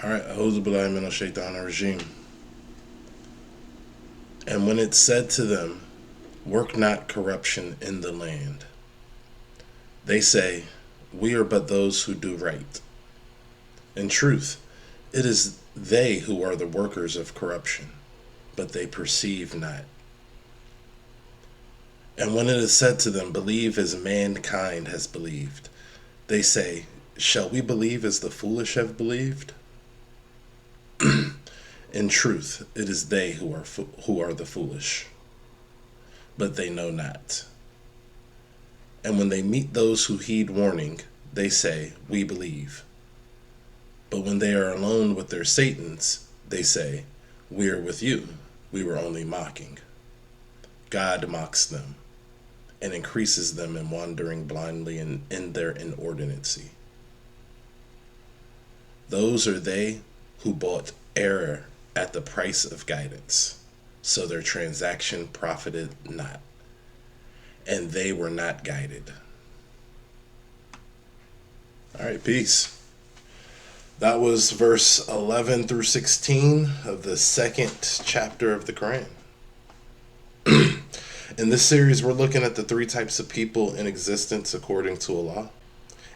All right, A'udhu billahi minash shaitanir rajim. And when it said to them, work not corruption in the land, they say, we are but those who do right. In truth, it is they who are the workers of corruption, but they perceive not. And when it is said to them, believe as mankind has believed, they say, shall we believe as the foolish have believed? In truth, it is they who are the foolish, but they know not. And when they meet those who heed warning, they say, we believe. But when they are alone with their Satans, they say, we are with you. We were only mocking. God mocks them and increases them in wandering blindly in their inordinacy. Those are they who bought error at the price of guidance, so their transaction profited not, and they were not guided. All right, peace. That was verse 11 through 16 of the second chapter of the Quran. In this series, we're looking at the three types of people in existence according to Allah.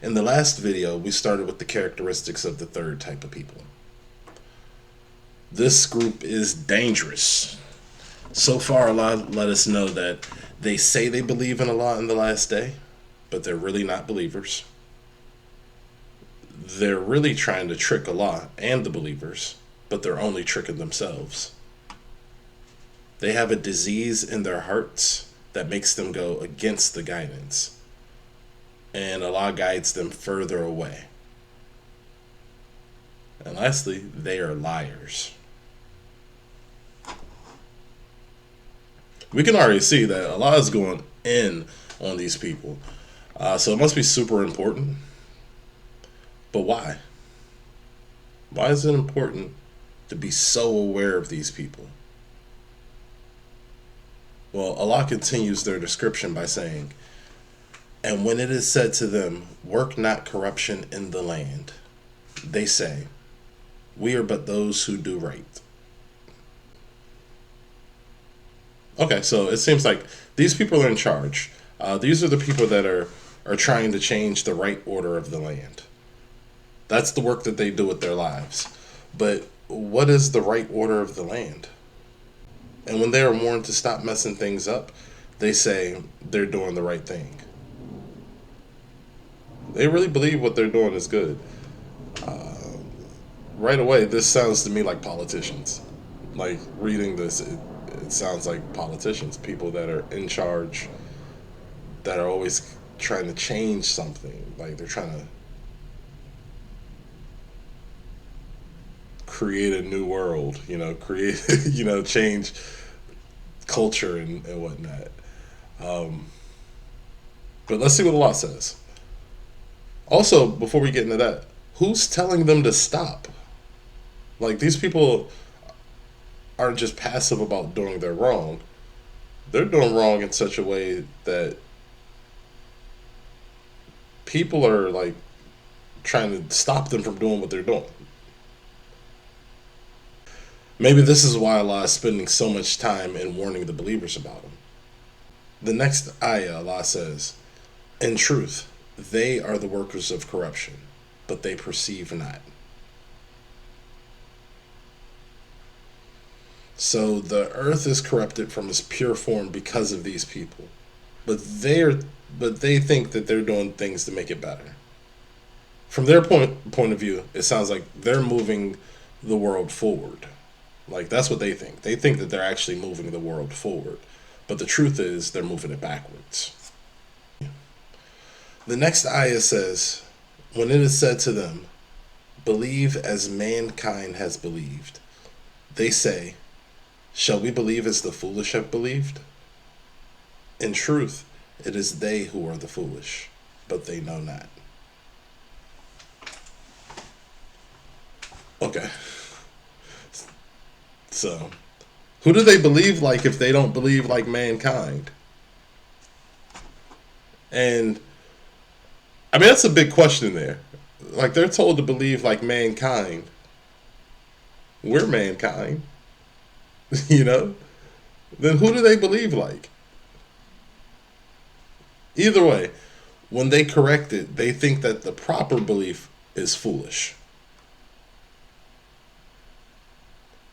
In the last video, we started with the characteristics of the third type of people. This group is dangerous. So far, Allah let us know that they say they believe in Allah in the last day, but they're really not believers. They're really trying to trick Allah and the believers, but they're only tricking themselves. They have a disease in their hearts that makes them go against the guidance, and Allah guides them further away. And lastly, they are liars. We can already see that Allah is going in on these people. So it must be super important. But why? Why is it important to be so aware of these people? Well, Allah continues their description by saying, and when it is said to them, work not corruption in the land, they say, we are but those who do right. Okay, so it seems like these people are in charge. These are the people that are trying to change the right order of the land. That's the work that they do with their lives. But what is the right order of the land? And when they are warned to stop messing things up, they say they're doing the right thing. They really believe what they're doing is good. Right away, this sounds to me like politicians. Like, reading this, it sounds like politicians, people that are in charge, that are always trying to change something. Like, they're trying to create a new world, create, change culture and whatnot. But let's see what Allah says. Also, before we get into that, who's telling them to stop? Like, these people aren't just passive about doing their wrong. They're doing wrong in such a way that people are, like, trying to stop them from doing what they're doing. Maybe this is why Allah is spending so much time in warning the believers about them. The next ayah, Allah says, in truth, they are the workers of corruption, but they perceive not. So the earth is corrupted from its pure form because of these people. But they think that they're doing things to make it better. From their point of view, it sounds like they're moving the world forward. Like, that's what they think. They think that they're actually moving the world forward. But the truth is, they're moving it backwards. The next ayah says, when it is said to them, believe as mankind has believed, they say, shall we believe as the foolish have believed? In truth, it is they who are the foolish, but they know not. Okay. So, who do they believe like if they don't believe like mankind? And, I mean, that's a big question there. Like, they're told to believe like mankind, We're mankind, you know? Then who do they believe like? Either way, when they correct it, they think that the proper belief is foolish.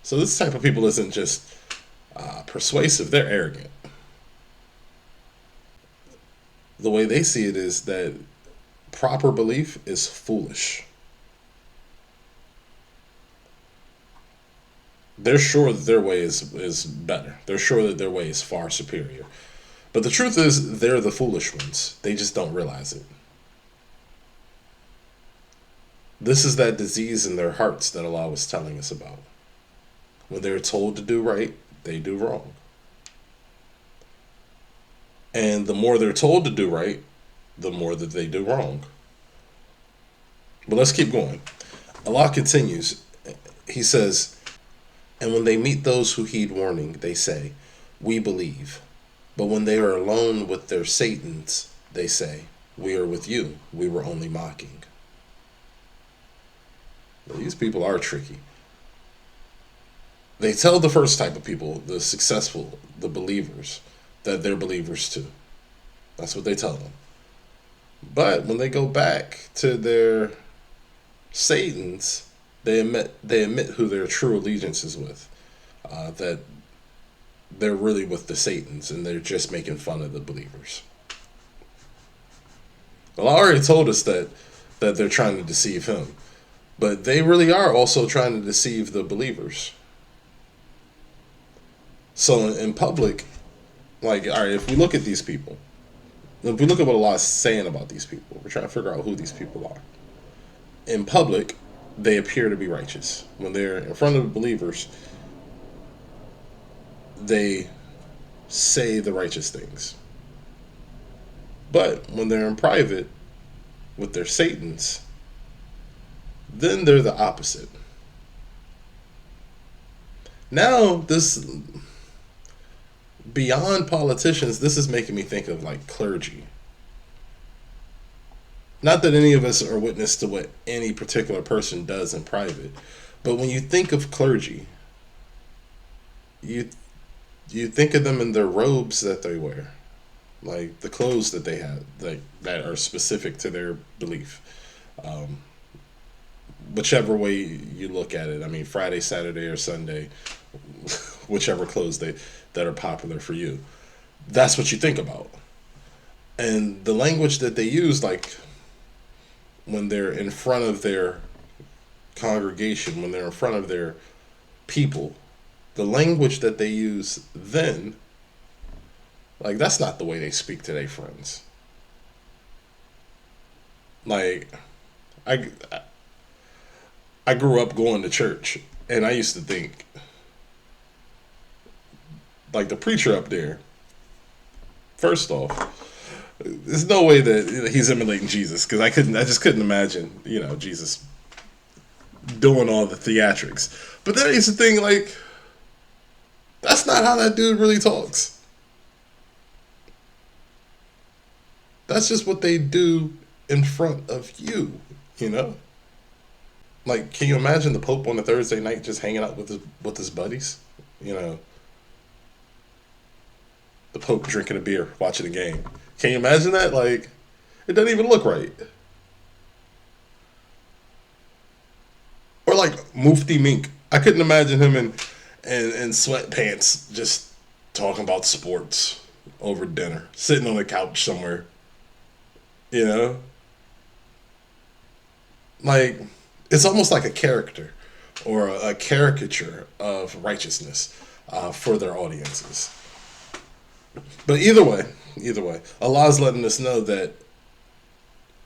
So this type of people isn't just persuasive, they're arrogant. The way they see it is that proper belief is foolish. They're sure that their way is better. They're sure that their way is far superior. But the truth is, they're the foolish ones. They just don't realize it. This is that disease in their hearts that Allah was telling us about. When they're told to do right, they do wrong. And the more they're told to do right, the more that they do wrong. But let's keep going. Allah continues. He says, and when they meet those who heed warning, they say, we believe. But when they are alone with their Satans, they say, we are with you. We were only mocking. These people are tricky. They tell the first type of people, the successful, the believers, that they're believers too. That's what they tell them. But when they go back to their Satans, they admit who their true allegiance is with. That they're really with the Satans and they're just making fun of the believers. Well, I already told us that they're trying to deceive him. But they really are also trying to deceive the believers. So in public, like, all right, if we look at these people, if we look at what Allah is saying about these people, we're trying to figure out who these people are. In public, they appear to be righteous. When they're in front of the believers, they say the righteous things. But when they're in private with their Satans, then they're the opposite. Now, this, beyond politicians, this is making me think of like clergy. Not that any of us are witness to what any particular person does in private, but when you think of clergy, you think of them in their robes that they wear, like the clothes that they have, like that are specific to their belief. Whichever way you look at it, I mean, Friday, Saturday, or Sunday, whichever clothes that are popular for you, that's what you think about. And the language that they use, like when they're in front of their congregation, when they're in front of their people, the language that they use then, like, that's not the way they speak to their friends. Like, I grew up going to church, and I used to think, like, the preacher up there, first off, there's no way that he's emulating Jesus, because I just couldn't imagine, Jesus doing all the theatrics. But then I used to think, like, that's not how that dude really talks. That's just what they do in front of you, Like, can you imagine the Pope on a Thursday night just hanging out with his buddies? The Pope drinking a beer, watching a game. Can you imagine that? Like, it doesn't even look right. Or like Mufti Mink. I couldn't imagine him in sweatpants just talking about sports over dinner, sitting on a couch somewhere. Like, it's almost like a character or a caricature of righteousness for their audiences. But either way, Allah's letting us know that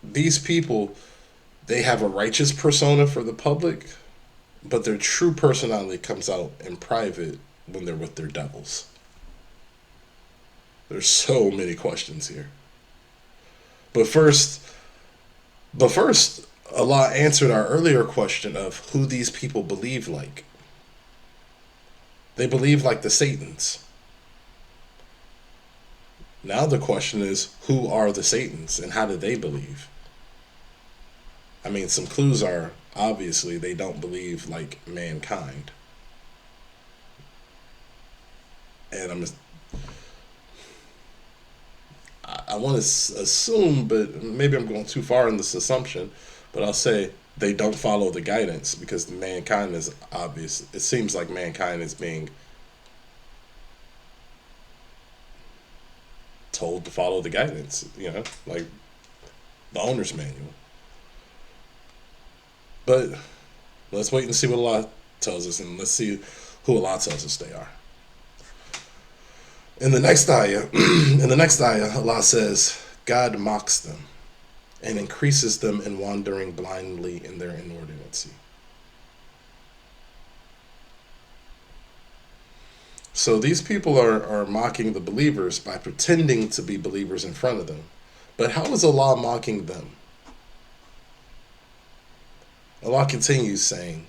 these people, they have a righteous persona for the public, but their true personality comes out in private when they're with their devils. There's so many questions here. But first, Allah answered our earlier question of who these people believe like. They believe like the Satans. Now the question is, who are the Satans and how do they believe? I mean, some clues are obviously they don't believe like mankind. And I want to assume, but maybe I'm going too far in this assumption, but I'll say they don't follow the guidance because mankind is obvious. It seems like mankind is being told to follow the guidance, like the owner's manual. But let's wait and see what Allah tells us, and let's see who Allah tells us they are. In the next ayah, Allah says, God mocks them and increases them in wandering blindly in their inordinacy. So these people are mocking the believers by pretending to be believers in front of them. But how is Allah mocking them? Allah continues saying,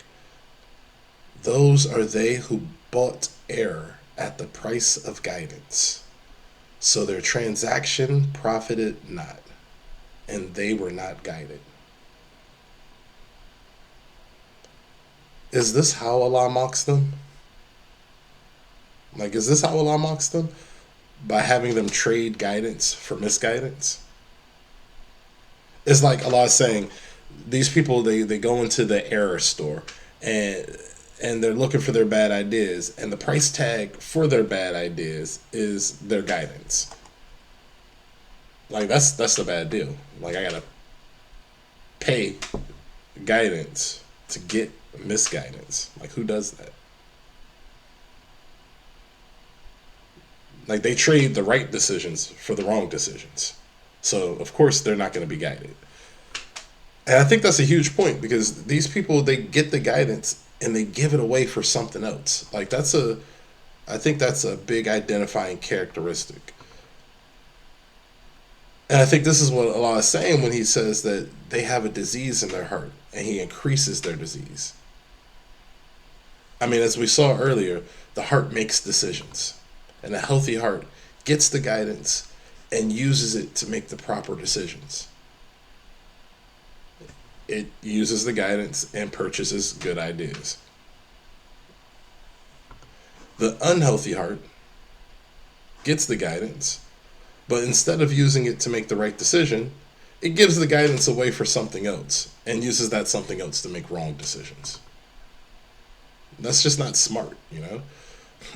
those are they who bought error at the price of guidance. So their transaction profited not, and they were not guided. Is this how Allah mocks them? Like, is this how Allah mocks them? By having them trade guidance for misguidance? It's like Allah is saying, these people, they go into the error store and they're looking for their bad ideas, and the price tag for their bad ideas is their guidance. Like, that's a bad deal. Like, I gotta pay guidance to get misguidance. Like, who does that? Like, they trade the right decisions for the wrong decisions. So, of course, they're not going to be guided. And I think that's a huge point, because these people, they get the guidance and they give it away for something else. Like, I think that's a big identifying characteristic. And I think this is what Allah is saying when He says that they have a disease in their heart and He increases their disease. I mean, as we saw earlier, the heart makes decisions. And a healthy heart gets the guidance and uses it to make the proper decisions. It uses the guidance and purchases good ideas. The unhealthy heart gets the guidance, but instead of using it to make the right decision, it gives the guidance away for something else and uses that something else to make wrong decisions. That's just not smart,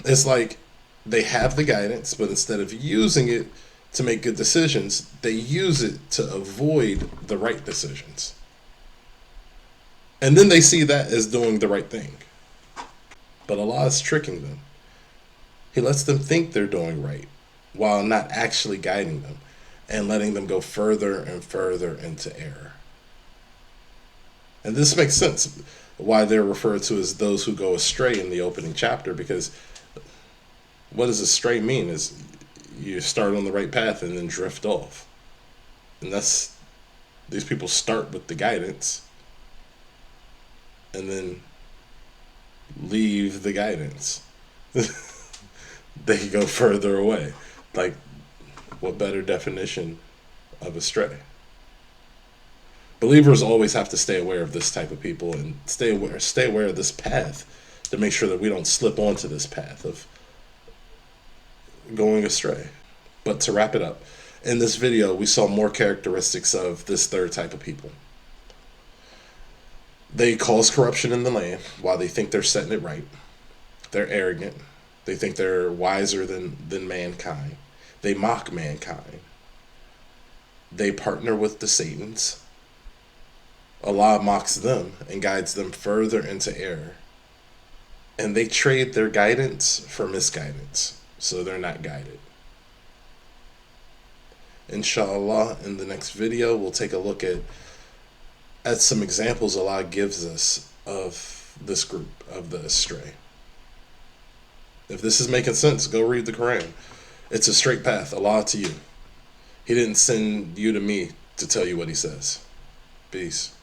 It's like they have the guidance, but instead of using it to make good decisions, they use it to avoid the right decisions. And then they see that as doing the right thing. But Allah is tricking them. He lets them think they're doing right while not actually guiding them and letting them go further and further into error. And this makes sense why they're referred to as those who go astray in the opening chapter, because what does astray mean? Is you start on the right path and then drift off. And these people start with the guidance and then leave the guidance. They go further away. Like, what better definition of astray? Believers always have to stay aware of this type of people and stay aware of this path to make sure that we don't slip onto this path of going astray. But to wrap it up, in this video, we saw more characteristics of this third type of people. They cause corruption in the land while they think they're setting it right. They're arrogant. They think they're wiser than mankind. They mock mankind. They partner with the Satans. Allah mocks them and guides them further into error. And they trade their guidance for misguidance, so they're not guided. Inshallah, in the next video, we'll take a look at some examples Allah gives us of this group, of the Astray. If this is making sense, go read the Quran. It's a straight path, Allah to you. He didn't send you to me to tell you what He says. Peace.